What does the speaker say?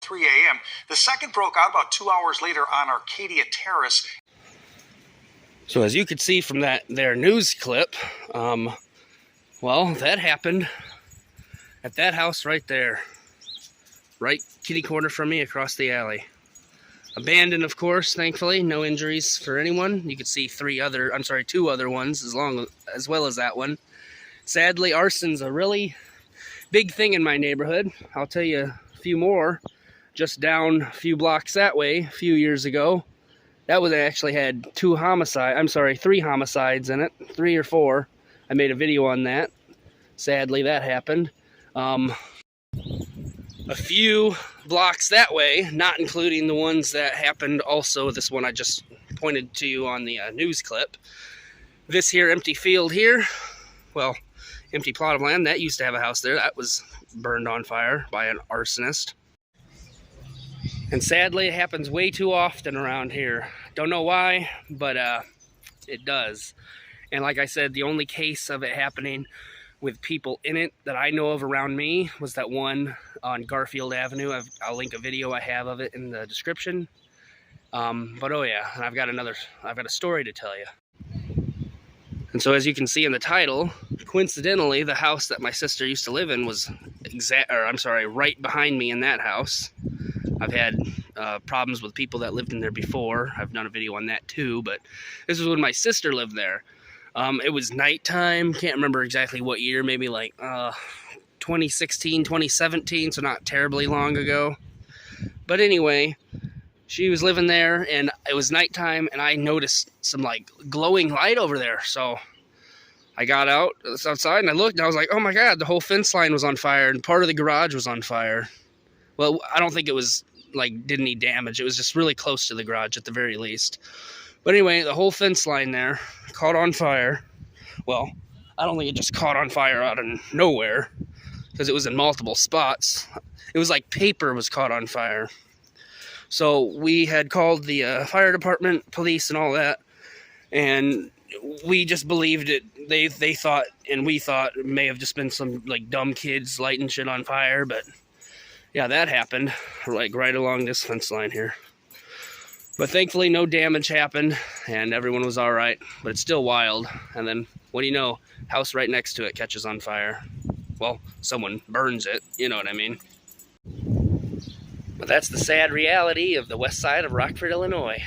3 a.m. The second broke out about 2 hours later on Arcadia Terrace. So as you could see from their news clip, well, that happened at that house right there. Right kitty corner from me across the alley. Abandoned, of course, thankfully. No injuries for anyone. You could see two other ones as well as that one. Sadly, arson's a really big thing in my neighborhood. I'll tell you a few more. Just down a few blocks that way, a few years ago, that one actually had 3 homicides in it. 3 or 4. I made a video on that. Sadly, that happened. A few blocks that way, not including the ones that happened also, this one I just pointed to you on the news clip. This here empty field here, well, empty plot of land, that used to have a house there. That was burned on fire by an arsonist. And sadly, it happens way too often around here. Don't know why, but it does. And like I said, the only case of it happening with people in it that I know of around me was that one on Garfield Avenue. I'll link a video I have of it in the description. But oh yeah, and I've got a story to tell you. And so as you can see in the title, coincidentally, the house that my sister used to live in was right behind me in that house. I've had problems with people that lived in there before. I've done a video on that too, but this was when my sister lived there. It was nighttime, can't remember exactly what year, maybe like 2016, 2017, so not terribly long ago. But anyway, she was living there, and it was nighttime, and I noticed some like glowing light over there. So I got outside, and I looked, and I was like, oh my God, the whole fence line was on fire, and part of the garage was on fire. Well, I don't think it was like did any damage. It was just really close to the garage at the very least. But anyway, the whole fence line there caught on fire. Well, I don't think it just caught on fire out of nowhere, because it was in multiple spots. It was like paper was caught on fire. So we had called the fire department, police, and all that, and we just believed it. They thought, and we thought, it may have just been some like dumb kids lighting shit on fire. But yeah, that happened like right along this fence line here. But thankfully, no damage happened, and everyone was all right. But it's still wild. And then, what do you know? House right next to it catches on fire. Well, someone burns it. You know what I mean? But that's the sad reality of the west side of Rockford, Illinois.